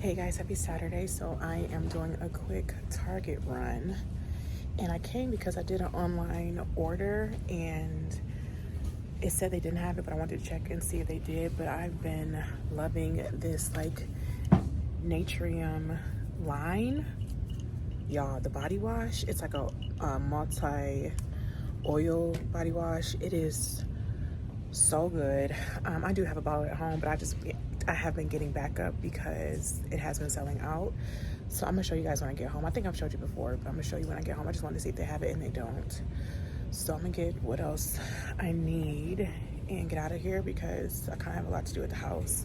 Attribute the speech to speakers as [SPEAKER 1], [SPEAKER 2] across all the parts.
[SPEAKER 1] Hey guys, happy Saturday. So I am doing a quick Target run, and I came because I did an online order and it said they didn't have it, but I wanted to check and see if they did. But I've been loving this like Natrium line, y'all. The body wash, it's like a multi oil body wash. It is so good. I do have a bottle at home, but I have been getting back up because it has been selling out. So I'm gonna show you guys when I get home. I think I've showed you before, but I'm gonna show you when I get home. I just wanted to see if they have it, and they don't. So I'm gonna get what else I need and get out of here because I kind of have a lot to do at the house.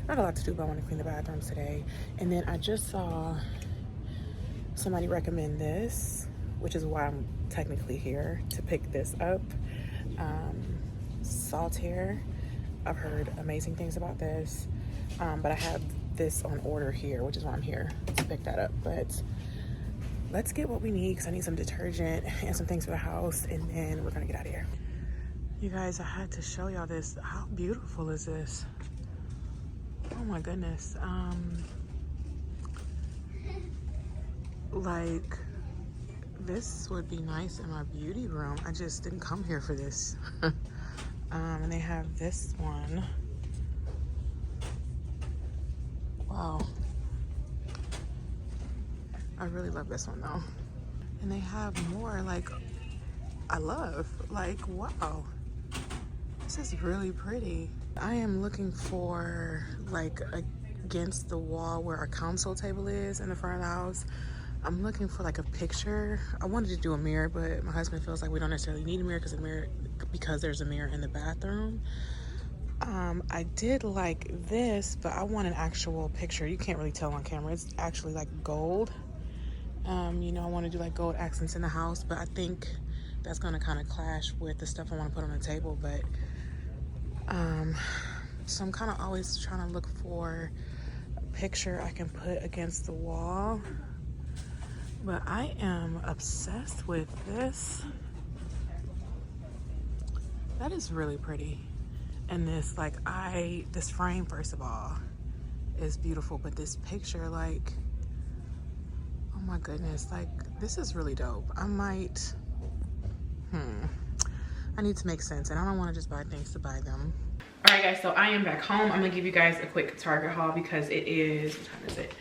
[SPEAKER 1] Not a lot to do, but I want to clean the bathrooms today. And then I just saw somebody recommend this, which is why I'm technically here to pick this up. Saltaire. I've heard amazing things about this, but I have this on order here, which is why I'm here to pick that up. But let's get what we need because I need some detergent and some things for the house, and then we're gonna get out of here. You guys, I had to show y'all this. How beautiful is this? Oh my goodness. Like, this would be nice in my beauty room. I just didn't come here for this. And they have this one. Wow. I really love this one though. And they have more like I love. Like, wow. This is really pretty. I am looking for like against the wall where our console table is in the front of the house. I'm looking for like a picture. I wanted to do a mirror, but my husband feels like we don't necessarily need a mirror because there's a mirror in the bathroom. I did like this, but I want an actual picture. You can't really tell on camera. It's actually like gold. You know, I want to do like gold accents in the house, but I think that's gonna kind of clash with the stuff I want to put on the table. But so I'm kind of always trying to look for a picture I can put against the wall. But I am obsessed with this. That is really pretty. And this, like, this frame, first of all, is beautiful. But this picture, like, oh my goodness, like, this is really dope. I might, I need to make sense. And I don't want to just buy things to buy them. All right, guys, so I am back home. I'm gonna give you guys a quick Target haul because it is, what time is it?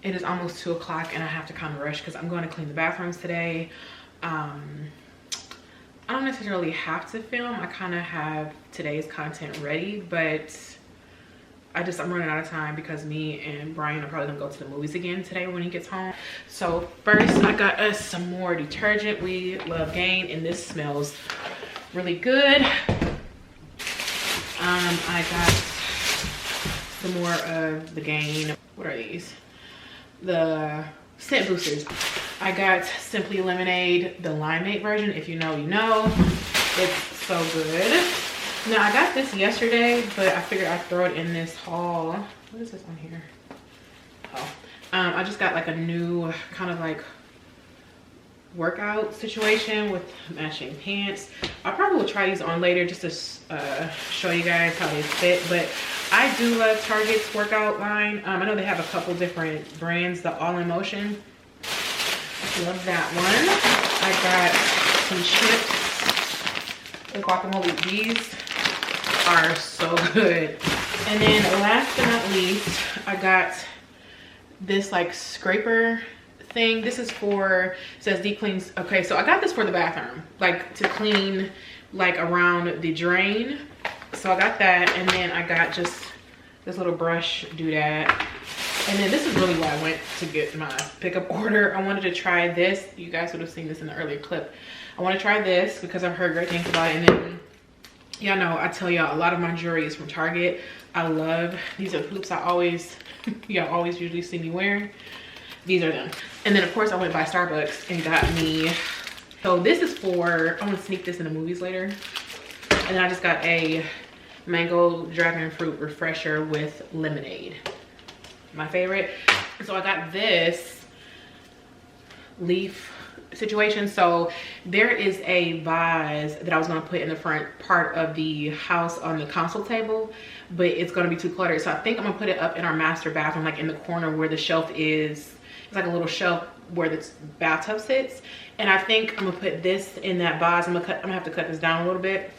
[SPEAKER 1] It is almost 2 o'clock and I have to kind of rush because I'm going to clean the bathrooms today. I don't necessarily have to film. I kind of have today's content ready, but I'm running out of time because me and Brian are probably gonna go to the movies again today when he gets home. So first I got us some more detergent. We love Gain and this smells really good. I got some more of the Gain. What are these? The scent boosters. I got Simply Lemonade, the limeade version. If you know, you know. It's so good. Now I got this yesterday, but I figured I'd throw it in this haul. What is this on here? Oh, I just got like a new kind of like workout situation with matching pants. I probably will try these on later just to show you guys how they fit, but I do love Target's workout line. I know they have a couple different brands. The All in Motion, love that one. I got some chips with guacamole. These are so good. And then last but not least, I got this like scraper thing. This is for, it says deep cleans. Okay, so I got this for the bathroom, like to clean like around the drain. So I got that, and then I got just this little brush doodad. And then this is really why I went to get my pickup order. I wanted to try this. You guys would have seen this in the earlier clip. I want to try this because I've heard great things about it. And then y'all know I tell y'all a lot of my jewelry is from Target. I love these are hoops I always y'all always usually see me wearing. These are them. And then of course I went by Starbucks and got me, so this is for, I'm gonna sneak this in the movies later. And then I just got a mango dragon fruit refresher with lemonade, my favorite. So I got this leaf situation. So there is a vase that I was going to put in the front part of the house on the console table, but it's going to be too cluttered. So I think I'm gonna put it up in our master bathroom, like in the corner where the shelf is. It's like a little shelf where the bathtub sits. And I think I'm gonna put this in that vase. I'm gonna have to cut this down a little bit,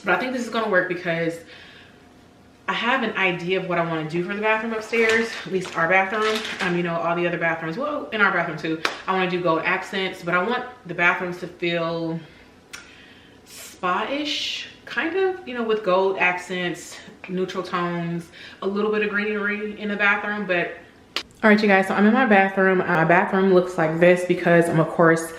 [SPEAKER 1] but I think this is gonna work because I have an idea of what I want to do for the bathroom upstairs, at least our bathroom. You know, all the other bathrooms, well, in our bathroom too, I want to do gold accents, but I want the bathrooms to feel spa-ish, kind of, you know, with gold accents, neutral tones, a little bit of greenery in the bathroom. But all right, you guys, so I'm in my bathroom. My bathroom looks like this because I'm, of course,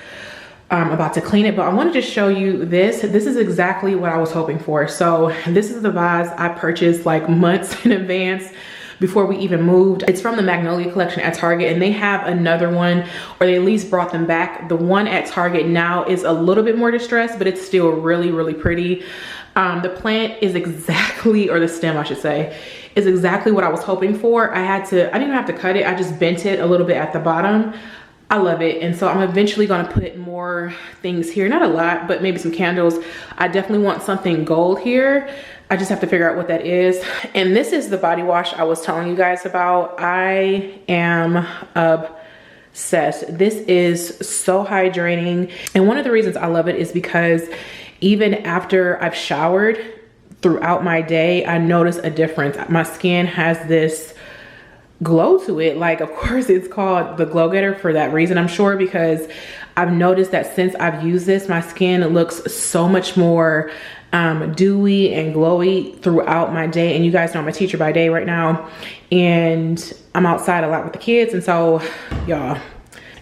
[SPEAKER 1] about to clean it, but I want to just show you this. This is exactly what I was hoping for. So this is the vase I purchased like months in advance before we even moved. It's from the Magnolia collection at Target, and they have another one, or they at least brought them back. The one at Target now is a little bit more distressed, but it's still really, really pretty. The plant is exactly, or the stem I should say, is exactly what I was hoping for. I didn't even have to cut it. I just bent it a little bit at the bottom. I love it. And so I'm eventually going to put more things here. Not a lot, but maybe some candles. I definitely want something gold here. I just have to figure out what that is. And this is the body wash I was telling you guys about. I am obsessed. This is so hydrating. And one of the reasons I love it is because even after I've showered throughout my day, I notice a difference. My skin has this glow to it. Like, of course it's called the Glow Getter for that reason, I'm sure, because I've noticed that since I've used this, my skin looks so much more dewy and glowy throughout my day. And you guys know I'm a teacher by day right now, and I'm outside a lot with the kids. And so y'all,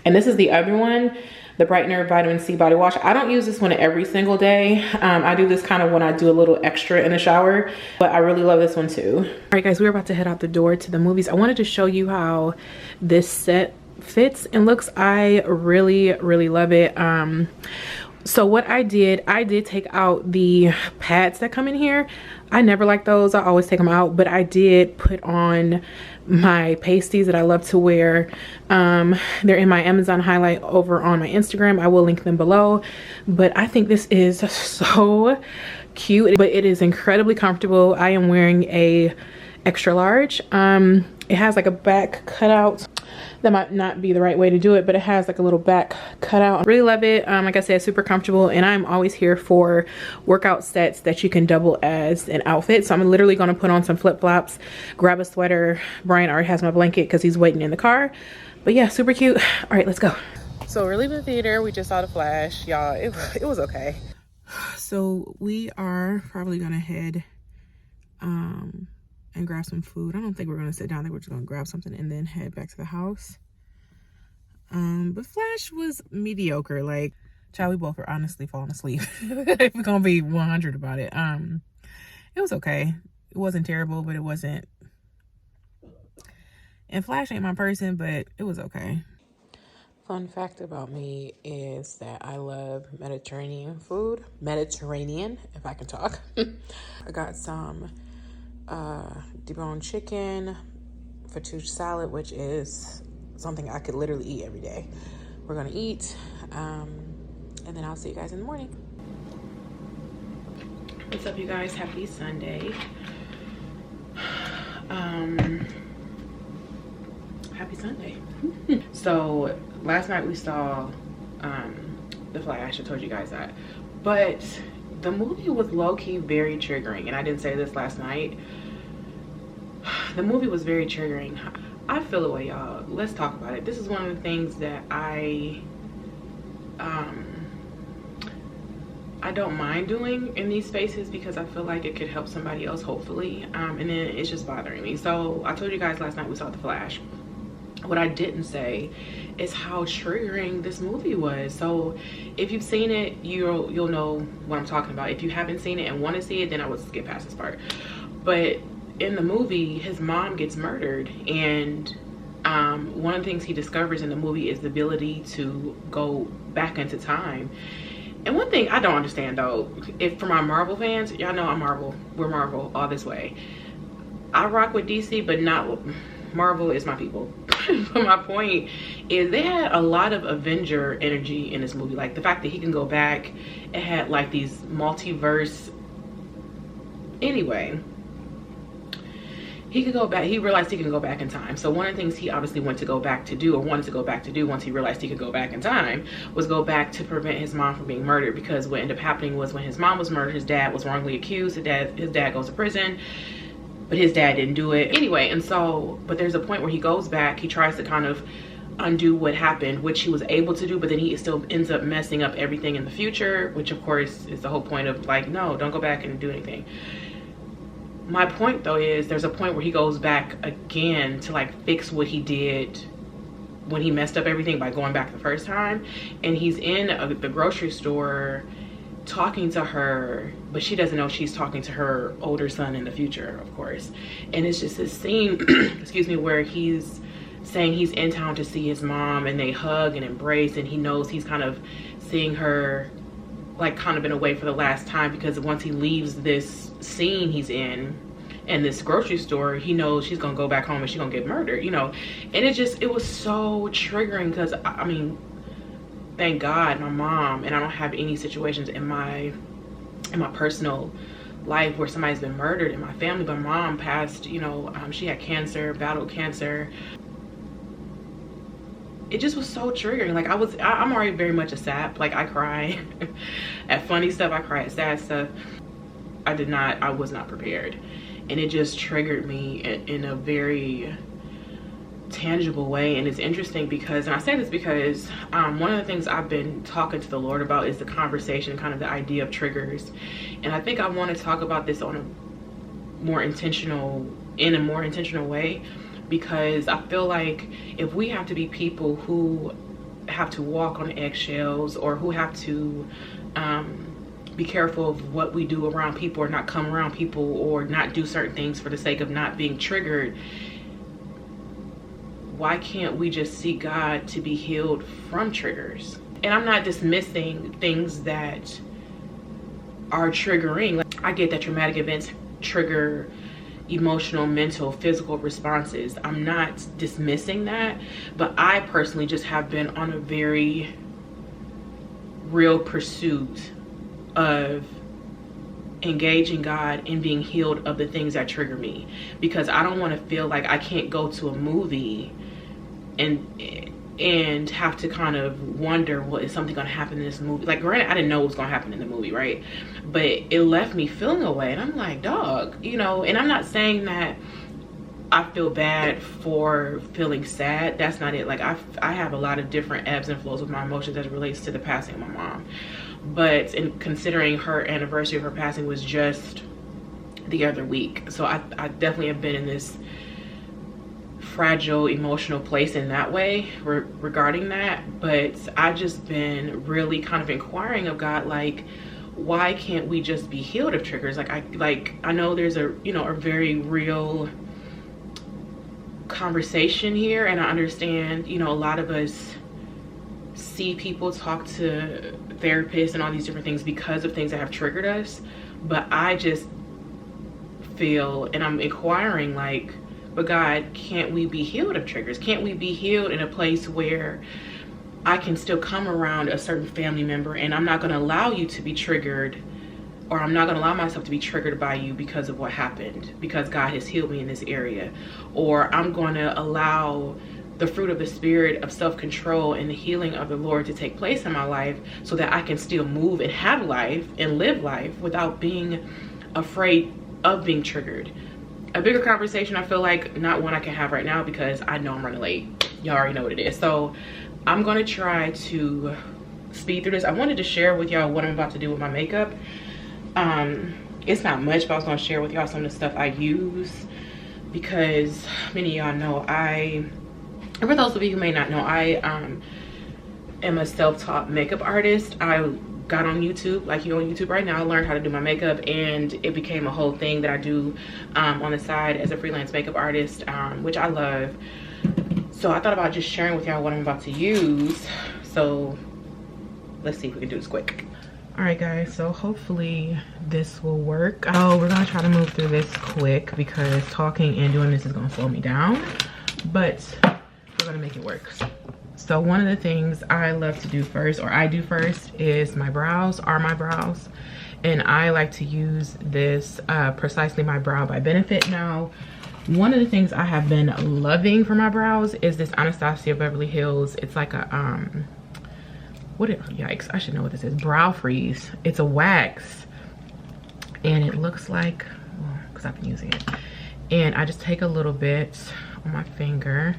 [SPEAKER 1] and this is the other one, the Brightener Vitamin C Body Wash. I don't use this one every single day. I do this kind of when I do a little extra in the shower, but I really love this one too. All right, guys, we're about to head out the door to the movies. I wanted to show you how this set fits and looks. I really, really love it. So what I did take out the pads that come in here. I never like those. I always take them out, but I did put on my pasties that I love to wear. They're in my Amazon highlight over on my Instagram. I will link them below, but I think this is so cute, but it is incredibly comfortable. I am wearing a extra large. It has like a back cutout. That might not be the right way to do it, but it has like a little back cutout. I really love it. Like I said, super comfortable, and I'm always here for workout sets that you can double as an outfit. So I'm literally gonna put on some flip-flops, grab a sweater. Brian already has my blanket because he's waiting in the car. But yeah, super cute. All right, let's go. So we're leaving the theater. We just saw The Flash. Y'all, it was okay. So we are probably gonna head and grab some food. I don't think we're gonna sit down. I think we're just gonna grab something and then head back to the house. But Flash was mediocre. Like, child, we both were honestly falling asleep. If we're gonna be 100 about it. It was okay. It wasn't terrible, but it wasn't. And Flash ain't my person, but it was okay. Fun fact about me is that I love Mediterranean food. Mediterranean, if I can talk. I got some deboned chicken, fettuccine salad, which is something I could literally eat every day. We're gonna eat, and then I'll see you guys in the morning. What's up, you guys? Happy Sunday. Happy Sunday. So last night we saw The Flash. I told you guys that, but the movie was low-key very triggering, and I didn't say this last night. The movie was very triggering. I feel away, y'all. Let's talk about it. This is one of the things that I don't mind doing in these spaces because I feel like it could help somebody else, hopefully. And then it's just bothering me. So I told you guys last night we saw The Flash. What I didn't say is how triggering this movie was. So if you've seen it, you'll know what I'm talking about. If you haven't seen it and want to see it, then I would skip past this part. But in the movie, his mom gets murdered, and one of the things he discovers in the movie is the ability to go back into time. And one thing I don't understand though, if for my Marvel fans, y'all know I'm Marvel. We're Marvel all this way. I rock with DC, but not Marvel is my people. But my point is they had a lot of Avenger energy in this movie. Like the fact that he can go back, it had like these multiverse. Anyway, he could go back. He realized he can go back in time. So one of the things he obviously wanted to go back to do once he realized he could go back in time was go back to prevent his mom from being murdered. Because what ended up happening was when his mom was murdered, his dad was wrongly accused. His dad goes to prison, but his dad didn't do it anyway. And so, but there's a point where he goes back, he tries to kind of undo what happened, which he was able to do, but then he still ends up messing up everything in the future, which of course is the whole point of like, no, don't go back and do anything. My point though is there's a point where he goes back again to like fix what he did when he messed up everything by going back the first time. And he's in the grocery store talking to her, but she doesn't know she's talking to her older son in the future, of course. And it's just this scene, excuse me, where he's saying he's in town to see his mom, and they hug and embrace, and he knows he's kind of seeing her like kind of in a way for the last time, because once he leaves this scene he's in this grocery store, he knows she's gonna go back home and she's gonna get murdered, you know. And it was so triggering, because I mean, thank God my mom, and I don't have any situations in my personal life where somebody's been murdered in my family, but my mom passed, you know, she had cancer, battled cancer. It just was so triggering. Like I'm already very much a sap. Like I cry at funny stuff, I cry at sad stuff. I was not prepared. And it just triggered me in a very tangible way. And it's interesting because, and I say this because one of the things I've been talking to the Lord about is the conversation, kind of the idea of triggers. And I think I want to talk about this in a more intentional way, because I feel like if we have to be people who have to walk on eggshells, or who have to be careful of what we do around people, or not come around people, or not do certain things for the sake of not being triggered, why can't we just seek God to be healed from triggers? And I'm not dismissing things that are triggering. Like, I get that traumatic events trigger emotional, mental, physical responses. I'm not dismissing that, but I personally just have been on a very real pursuit of engaging God and being healed of the things that trigger me, because I don't want to feel like I can't go to a movie and have to kind of wonder, well, is something gonna happen in this movie? Like, granted, I didn't know what was gonna happen in the movie, right? But it left me feeling away, and I'm like, dog, you know. And I'm not saying that I feel bad for feeling sad. That's not it. Like, I have a lot of different ebbs and flows with my emotions as it relates to the passing of my mom. But in considering her anniversary of her passing was just the other week, so I definitely have been in this fragile emotional place in that way regarding that. But I've just been really kind of inquiring of God, like, why can't we just be healed of triggers? I know there's a, you know, a very real conversation here, and I understand, you know, a lot of us see people talk to therapists and all these different things because of things that have triggered us. But I just feel, and I'm inquiring, like, but God, can't we be healed of triggers? Can't we be healed in a place where I can still come around a certain family member, and I'm not going to allow you to be triggered, or I'm not going to allow myself to be triggered by you because of what happened, because God has healed me in this area? Or I'm going to allow the fruit of the spirit of self-control and the healing of the Lord to take place in my life, so that I can still move and have life and live life without being afraid of being triggered. A bigger conversation, I feel like, not one I can have right now, because I know I'm running late. Y'all already know what it is. So I'm going to try to speed through this. I wanted to share with y'all what I'm about to do with my makeup. It's not much, but I was going to share with y'all some of the stuff I use, because many of y'all know and for those of you who may not know, I am a self-taught makeup artist. I got on YouTube, like you on YouTube right now. I learned how to do my makeup, and it became a whole thing that I do on the side as a freelance makeup artist, which I love. So I thought about just sharing with y'all what I'm about to use. So let's see if we can do this quick. All right, guys, so hopefully this will work. Oh, we're gonna try to move through this quick, because talking and doing this is gonna slow me down. but we're gonna make it work. So one of the things I love to do first, or I do first, is my brows, and I like to use this Precisely My Brow by Benefit. Now, one of the things I have been loving for my brows is this Anastasia Beverly Hills. It's like a yikes, I should know what this is. Brow Freeze. It's a wax, and it looks like, because I've been using it, and I just take a little bit on my finger.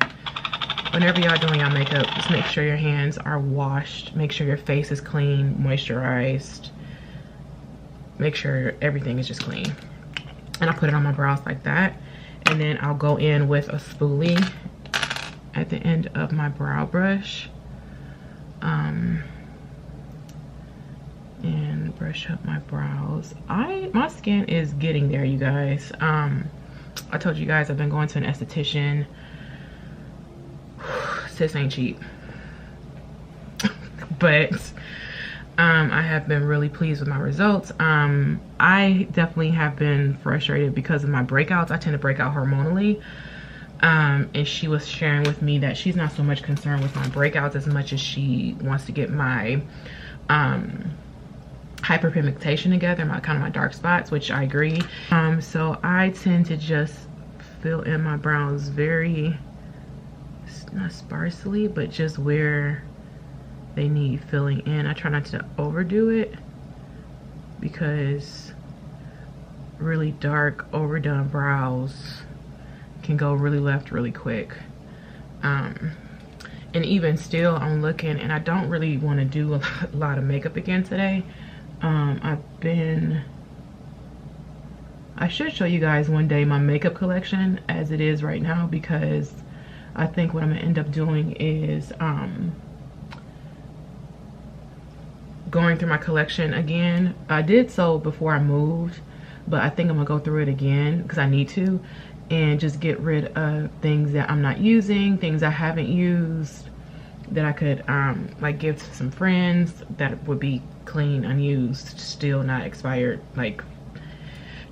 [SPEAKER 1] Whenever y'all doing y'all makeup, just make sure your hands are washed, make sure your face is clean, moisturized, make sure everything is just clean. And I put it on my brows like that, and then I'll go in with a spoolie at the end of my brow brush, and brush up my brows. My skin is getting there, you guys. I told you guys I've been going to an esthetician. Sis ain't cheap. But I have been really pleased with my results. I definitely have been frustrated because of my breakouts. I tend to break out hormonally. And she was sharing with me that she's not so much concerned with my breakouts as much as she wants to get my hyperpigmentation together, my kind of my dark spots, which I agree. So I tend to just fill in my brows very, not sparsely, but just where they need filling in. I try not to overdo it because really dark, overdone brows can go really left really quick. And even still, I'm looking, and I don't really want to do a lot of makeup again today. I should show you guys one day my makeup collection as it is right now, because I think what I'm gonna end up doing is going through my collection again. I did so before I moved, but I think I'm gonna go through it again because I need to, and just get rid of things that I'm not using, things I haven't used that I could like give to some friends that would be clean, unused, still not expired. Like,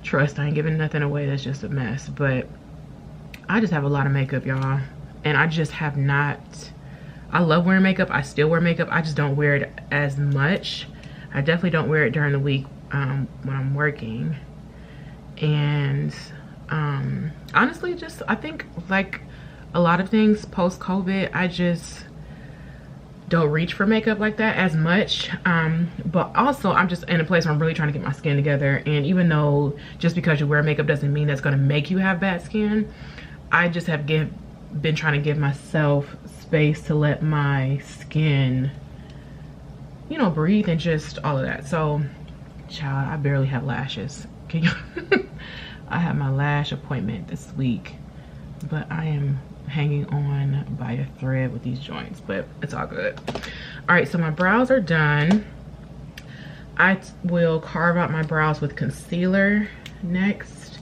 [SPEAKER 1] trust, I ain't giving nothing away that's just a mess. But I just have a lot of makeup, y'all, and I just have not, I love wearing makeup. I still wear makeup. I just don't wear it as much. I definitely don't wear it during the week when I'm working. And honestly, just, I think like a lot of things post-COVID, I just don't reach for makeup like that as much. But also I'm just in a place where I'm really trying to get my skin together. And even though just because you wear makeup doesn't mean that's gonna make you have bad skin, I just have been trying to give myself space to let my skin, you know, breathe and just all of that. So, child, I barely have lashes. Can you? I have my lash appointment this week, but I am hanging on by a thread with these joints, but it's all good. All right, so my brows are done. I will carve out my brows with concealer next.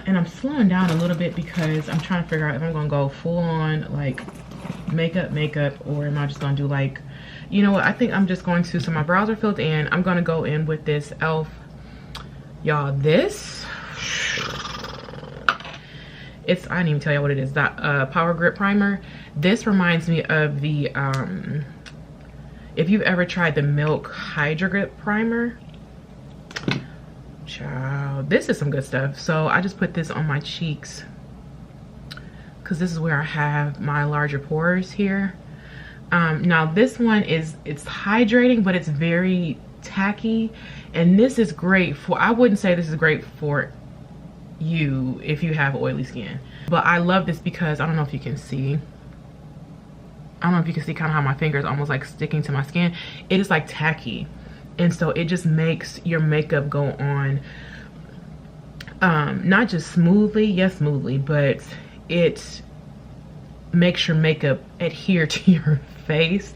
[SPEAKER 1] And I'm slowing down a little bit because I'm trying to figure out if I'm gonna go full on like makeup, or am I just gonna do like, you know what, I think I'm just going to, so my brows are filled in. I'm gonna go in with this e.l.f. Y'all, this, it's, I didn't even tell y'all what it is, that Power Grip Primer. This reminds me of the, if you've ever tried the Milk Hydra Grip Primer, child, this is some good stuff. So I just put this on my cheeks because this is where I have my larger pores here. Now this one is, it's hydrating, but it's very tacky, and this is great for, I wouldn't say this is great for you if you have oily skin, but I love this because I don't know if you can see, I don't know if you can see kind of how my finger is almost like sticking to my skin. It is like tacky, and so it just makes your makeup go on not just smoothly, yes, smoothly, but it makes your makeup adhere to your face.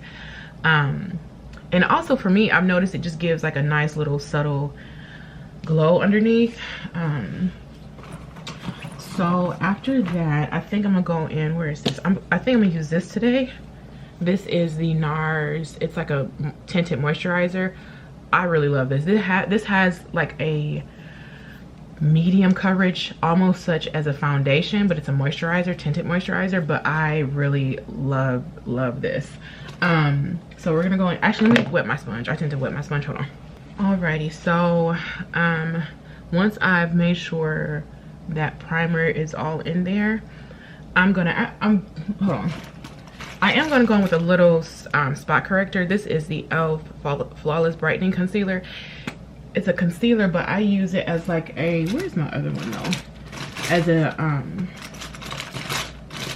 [SPEAKER 1] And also for me, I've noticed it just gives like a nice little subtle glow underneath. So after that, I think I'm gonna go in, where is this? I think I'm gonna use this today. This is the NARS, it's like a tinted moisturizer. I really love this. This has like a medium coverage, almost such as a foundation, but it's a moisturizer, tinted moisturizer. But I really love this. So we're gonna go in. Actually, let me wet my sponge. I tend to wet my sponge. Hold on. Alrighty, so once I've made sure that primer is all in there, I'm hold on. I am gonna go in with a little spot corrector. This is the e.l.f. Flawless Brightening Concealer. It's a concealer, but I use it as like a, where's my other one though? As a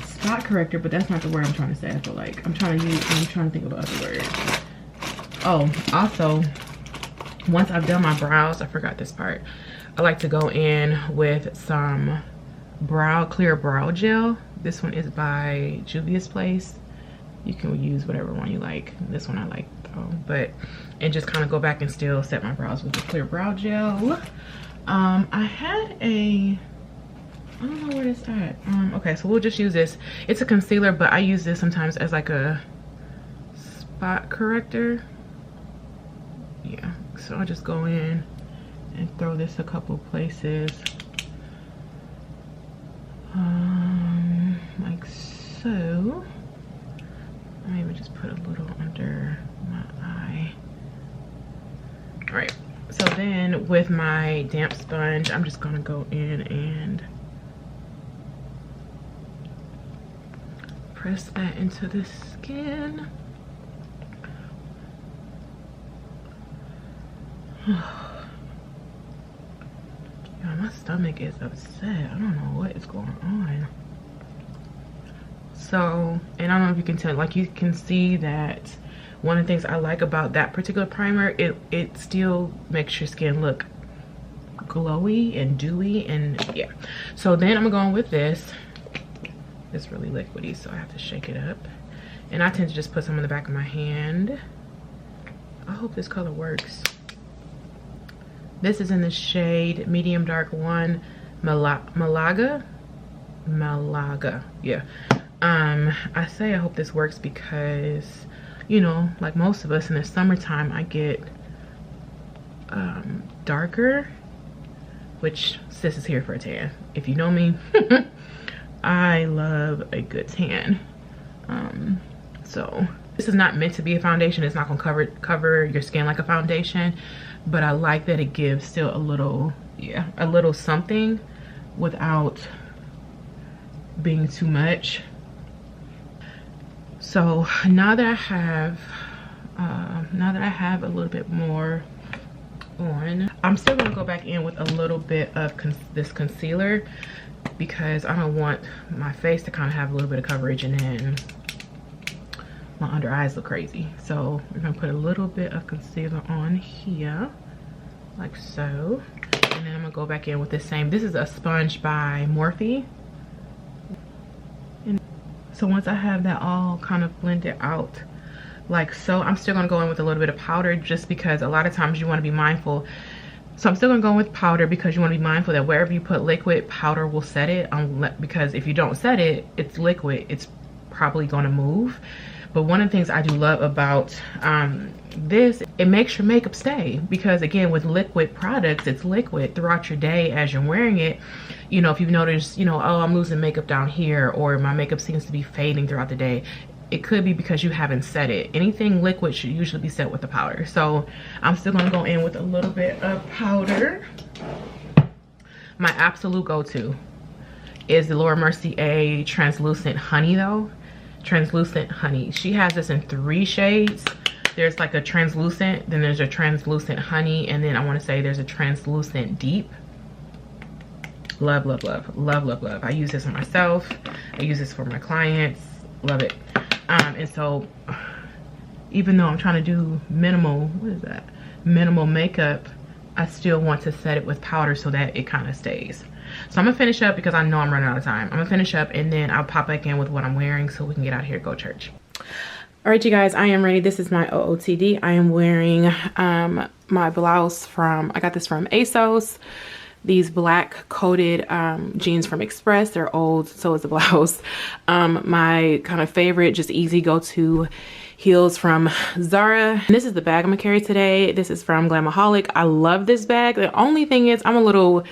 [SPEAKER 1] spot corrector, but that's not the word I'm trying to say. I feel like I'm trying to think of the other word. Oh, also, once I've done my brows, I forgot this part, I like to go in with some clear brow gel. This one is by Juvia's Place. You can use whatever one you like. This one I like though, and just kind of go back and still set my brows with the clear brow gel. I had a, I don't know where it's at. Okay, so we'll just use this. It's a concealer, but I use this sometimes as like a spot corrector. Yeah, so I'll just go in and throw this a couple places. Like so. Maybe just put a little under my eye. All right, so then with my damp sponge, I'm just gonna go in and press that into the skin. Yeah, my stomach is upset. I don't know what is going on. So, and I don't know if you can tell, like you can see that one of the things I like about that particular primer, it still makes your skin look glowy and dewy, and yeah. So then I'm gonna go in with this. It's really liquidy, so I have to shake it up. And I tend to just put some in the back of my hand. I hope this color works. This is in the shade Medium Dark 1, Malaga, yeah. I say I hope this works because, you know, like most of us in the summertime, I get darker, which sis is here for a tan. If you know me, I love a good tan. So this is not meant to be a foundation. It's not gonna cover your skin like a foundation, but I like that it gives still a little, yeah, a little something without being too much. So now that I have a little bit more on, I'm still gonna go back in with a little bit of this concealer because I don't want my face to kind of have a little bit of coverage and then my under eyes look crazy. So we're gonna put a little bit of concealer on here, like so. And then I'm gonna go back in with the same, this is a sponge by Morphe. And so once I have that all kind of blended out, like so, I'm still gonna go in with a little bit of powder just because a lot of times you wanna be mindful. So I'm still gonna go in with powder because you wanna be mindful that wherever you put liquid, powder will set it. Because if you don't set it, it's liquid, it's probably gonna move. But one of the things I do love about this, it makes your makeup stay, because again, with liquid products, it's liquid throughout your day as you're wearing it. You know, if you've noticed, you know, oh, I'm losing makeup down here, or my makeup seems to be fading throughout the day, it could be because you haven't set it. Anything liquid should usually be set with the powder. So I'm still gonna go in with a little bit of powder. My absolute go-to is the Laura Mercier Translucent Honey though. Translucent Honey. She has this in 3 shades. There's like a translucent, then there's a translucent honey, and then I want to say there's a translucent deep. Love, love, love, love, love, love. I use this for myself. I use this for my clients. Love it. And so even though I'm trying to do minimal, what is that? Minimal makeup, I still want to set it with powder so that it kind of stays. So I'm gonna finish up because I know I'm running out of time. I'm gonna finish up and then I'll pop back in with what I'm wearing so we can get out of here, go church. All right, you guys, I am ready. This is my OOTD. I am wearing my blouse I got this from ASOS. These black coated jeans from Express. They're old, so is the blouse. My kind of favorite, just easy go-to heels from Zara. And this is the bag I'm gonna carry today. This is from Glamaholic. I love this bag. The only thing is I'm a little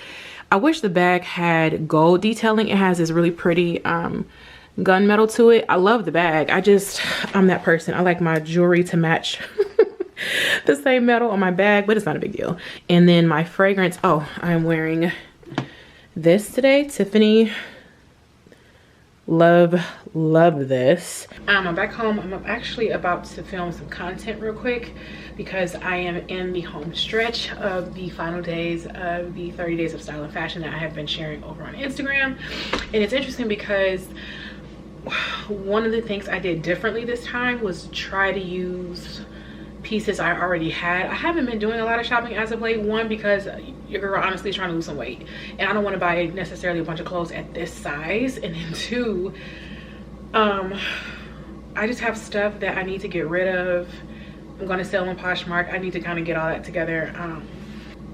[SPEAKER 1] I wish the bag had gold detailing. It has this really pretty gunmetal to it. I love the bag. I'm that person. I like my jewelry to match the same metal on my bag, but it's not a big deal. And then my fragrance, oh, I'm wearing this today, Tiffany. Love this. I'm back home. I'm actually about to film some content real quick because I am in the home stretch of the final days of the 30 days of style and fashion that I have been sharing over on Instagram. And it's interesting because one of the things I did differently this time was try to use pieces I already had. I haven't been doing a lot of shopping as of late. One, because your girl honestly is trying to lose some weight and I don't want to buy necessarily a bunch of clothes at this size. And then two, I just have stuff that I need to get rid of. I'm going to sell on Poshmark. I need to kind of get all that together.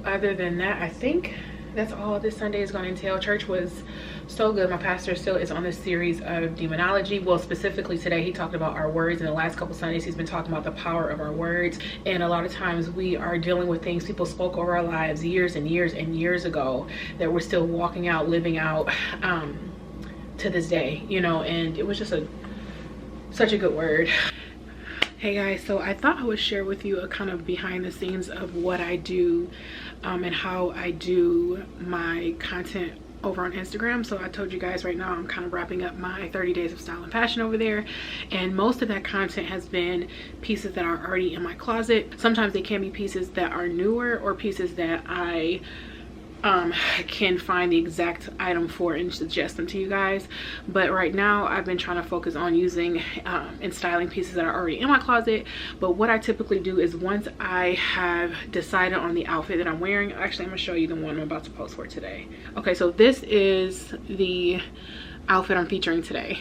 [SPEAKER 1] Other than that, I think that's all this Sunday is going to entail. Church was so good. My pastor still is on this series of demonology. Well, specifically today he talked about our words. In the last couple Sundays he's been talking about the power of our words, and a lot of times we are dealing with things people spoke over our lives years and years and years ago that we're still walking out, living out to this day, you know. And it was just such a good word. Hey guys, so I thought I would share with you a kind of behind the scenes of what I do and how I do my content over on Instagram. So I told you guys right now I'm kind of wrapping up my 30 days of style and fashion over there, and most of that content has been pieces that are already in my closet. Sometimes they can be pieces that are newer or pieces that I can find the exact item for and suggest them to you guys. But right now I've been trying to focus on using and styling pieces that are already in my closet. But what I typically do is once I have decided on the outfit that I'm wearing, actually I'm gonna show you the one I'm about to post for today. Okay, so this is the outfit I'm featuring today.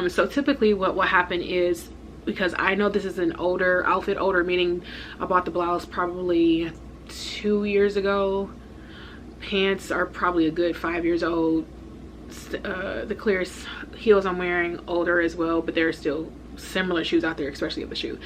[SPEAKER 1] So typically what will happen is, because I know this is an older outfit, older meaning I bought the blouse probably 2 years ago. Pants are probably a good 5 years old. The clearest heels I'm wearing older as well, but there are still similar shoes out there, especially of the shoe.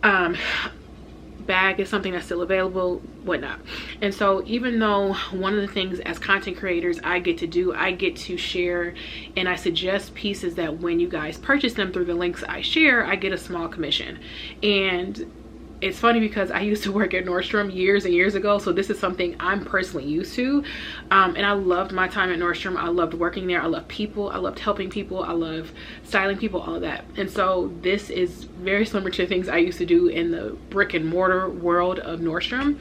[SPEAKER 1] Bag is something that's still available, whatnot. And so even though one of the things as content creators I get to do, I get to share and I suggest pieces that when you guys purchase them through the links I share, I get a small commission. And it's funny because I used to work at Nordstrom years and years ago, so this is something I'm personally used to. And I loved my time at Nordstrom. I loved working there. I love people. I loved helping people. I love styling people, all of that. And so this is very similar to things I used to do in the brick and mortar world of Nordstrom.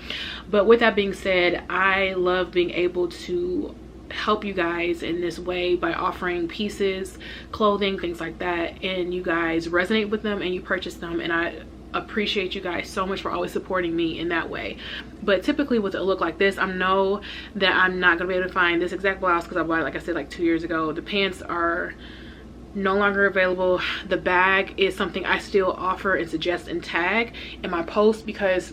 [SPEAKER 1] But with that being said, I love being able to help you guys in this way by offering pieces, clothing, things like that, and you guys resonate with them and you purchase them. And I appreciate you guys so much for always supporting me in that way. But typically with a look like this, I know that I'm not gonna be able to find this exact blouse because I bought it, like I said, like 2 years ago. The pants are no longer available. The bag is something I still offer and suggest and tag in my post, because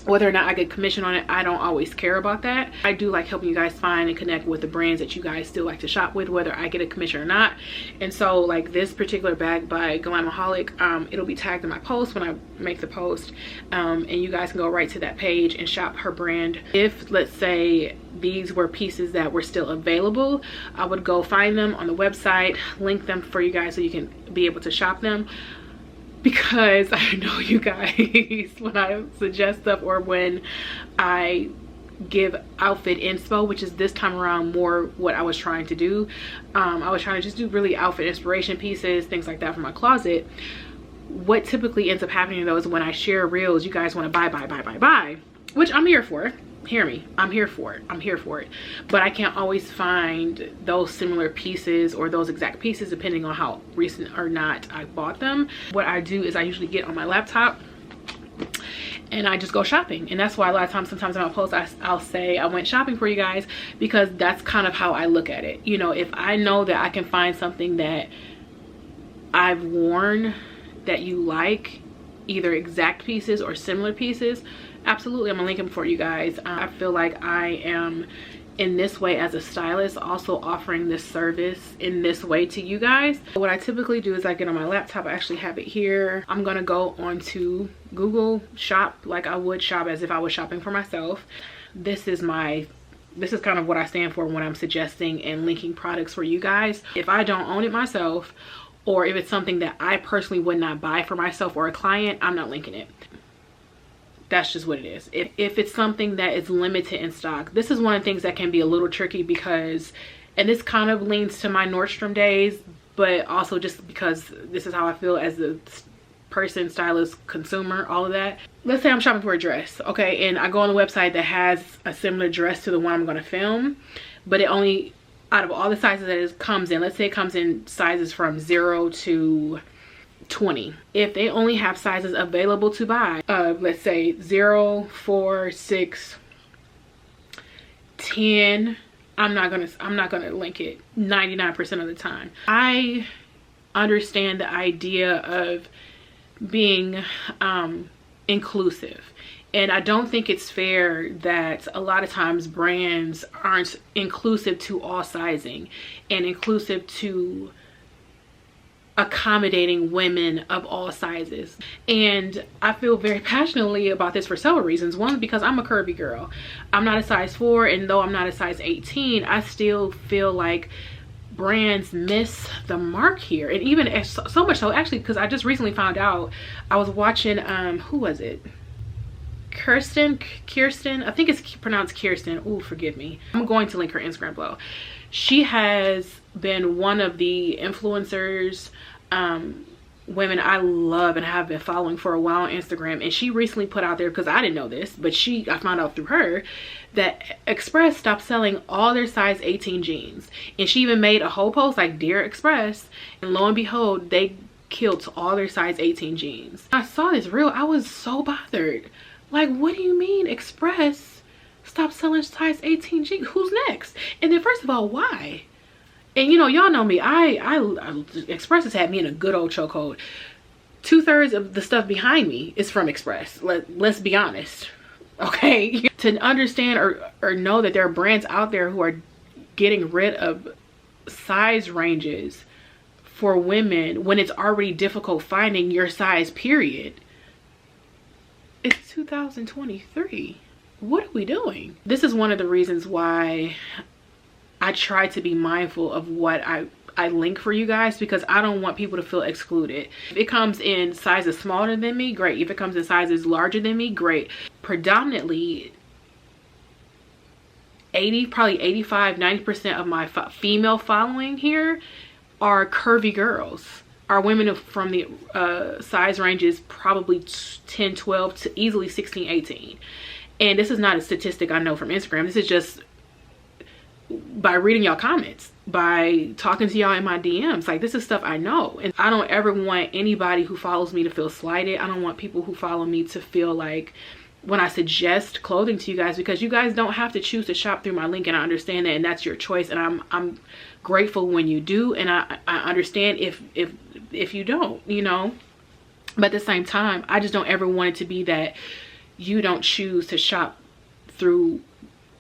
[SPEAKER 1] whether or not I get commission on it, I don't always care about that. I do like helping you guys find and connect with the brands that you guys still like to shop with, whether I get a commission or not. And so like this particular bag by Glamaholic, it'll be tagged in my post when I make the post, and you guys can go right to that page and shop her brand. If let's say these were pieces that were still available, I would go find them on the website, link them for you guys so you can be able to shop them. Because I know you guys, when I suggest stuff or when I give outfit inspo, which is this time around more what I was trying to do, I was trying to just do really outfit inspiration pieces, things like that from my closet. What typically ends up happening though is when I share reels, you guys want to buy, which I'm here for. Hear me, I'm here for it. I'm here for it. But I can't always find those similar pieces or those exact pieces depending on how recent or not I bought them. What I do is I usually get on my laptop and I just go shopping. And that's why a lot of times, sometimes in my posts, I'll say I went shopping for you guys, because that's kind of how I look at it. You know, if I know that I can find something that I've worn that you like, either exact pieces or similar pieces, absolutely, I'm gonna link them for you guys. I feel like I am in this way as a stylist also offering this service in this way to you guys. What I typically do is I get on my laptop, I actually have it here. I'm gonna go onto Google Shop like I would shop as if I was shopping for myself. This is my this is kind of what I stand for when I'm suggesting and linking products for you guys. If I don't own it myself, or if it's something that I personally would not buy for myself or a client, I'm not linking it. That's just what it is. If it's something that is limited in stock, this is one of the things that can be a little tricky because, and this kind of leans to my Nordstrom days, but also just because this is how I feel as a person, stylist, consumer, all of that. Let's say I'm shopping for a dress, okay, and I go on the website that has a similar dress to the one I'm going to film, but it only, out of all the sizes that it comes in, let's say it comes in sizes from 0 to 20. If they only have sizes available to buy, let's say 0, 4, 6, 10, I'm not gonna link it 99% of the time. I understand the idea of being inclusive, and I don't think it's fair that a lot of times brands aren't inclusive to all sizing and inclusive to accommodating women of all sizes. And I feel very passionately about this for several reasons. One, because I'm a curvy girl. I'm not a size 4, and though I'm not a size 18, I still feel like brands miss the mark here. And even so much so, actually, because I just recently found out, I was watching who was it, Kirsten, I think it's pronounced Kirsten. Oh, forgive me. I'm going to link her Instagram below. She has been one of the influencers, women I love and have been following for a while on Instagram, and she recently put out there, because I didn't know this, but I found out through her that Express stopped selling all their size 18 jeans, and she even made a whole post like, Dear Express, and lo and behold, they killed all their size 18 jeans. I saw this reel, I was so bothered. Like, what do you mean Express stopped selling size 18 jeans? Who's next? And then first of all, why? And you know, y'all know me, Express has had me in a good old chokehold. 2/3 of the stuff behind me is from Express. Let's be honest, okay? To understand or know that there are brands out there who are getting rid of size ranges for women when it's already difficult finding your size, period. It's 2023. What are we doing? This is one of the reasons why I try to be mindful of what I link for you guys, because I don't want people to feel excluded. If it comes in sizes smaller than me, great. If it comes in sizes larger than me, great. Predominantly 85-90% of my female following here are curvy girls, are women from the size ranges probably 10, 12 to easily 16, 18. And this is not a statistic I know from Instagram. This is just by reading y'all comments, by talking to y'all in my DMs. Like, this is stuff I know, and I don't ever want anybody who follows me to feel slighted. I don't want people who follow me to feel like when I suggest clothing to you guys, because you guys don't have to choose to shop through my link, and I understand that, and that's your choice, and I'm grateful when you do, and I understand if you don't, you know. But at the same time, I just don't ever want it to be that you don't choose to shop through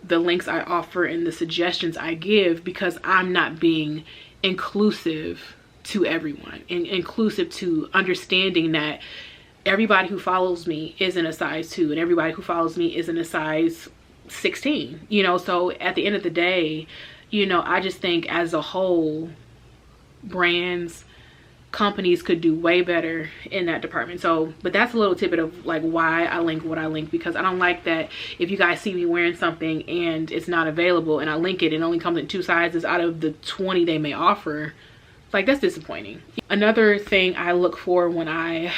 [SPEAKER 1] the links I offer and the suggestions I give because I'm not being inclusive to everyone, and inclusive to understanding that everybody who follows me isn't a size 2 and everybody who follows me isn't a size 16, you know. So at the end of the day, you know, I just think as a whole, brands, companies could do way better in that department. So, but that's a little tidbit of like why I link what I link, because I don't like that if you guys see me wearing something and it's not available and I link it and only comes in 2 sizes out of the 20 they may offer, like, that's disappointing. Another thing I look for when I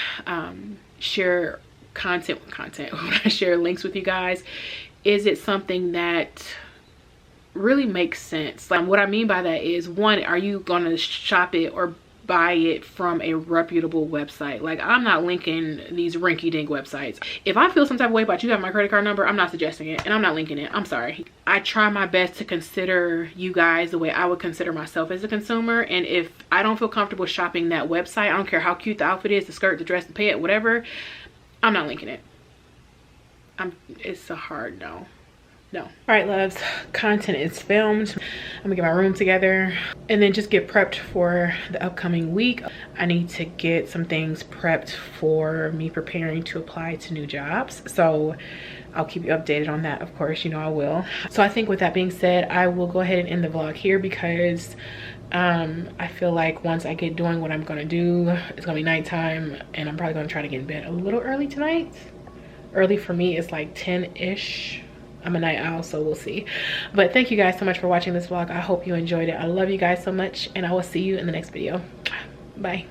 [SPEAKER 1] share content, when I share links with you guys, is it something that really makes sense? Like, what I mean by that is, one, are you gonna shop it or buy it from a reputable website? Like, I'm not linking these rinky-dink websites. If I feel some type of way about you having my credit card number, I'm not suggesting it, and I'm not linking it. I'm sorry. I try my best to consider you guys the way I would consider myself as a consumer, and if I don't feel comfortable shopping that website, I don't care how cute the outfit is, the skirt, the dress, the pant, whatever, I'm not linking it. It's a hard no. No. All right, loves, content is filmed. I'm gonna get my room together and then just get prepped for the upcoming week. I need to get some things prepped for me preparing to apply to new jobs. So I'll keep you updated on that, of course, you know I will. So I think with that being said, I will go ahead and end the vlog here because I feel like once I get doing what I'm gonna do, it's gonna be nighttime and I'm probably gonna try to get in bed a little early tonight. Early for me is like 10-ish. I'm a night owl, so we'll see. But thank you guys so much for watching this vlog. I hope you enjoyed it. I love you guys so much and I will see you in the next video. Bye.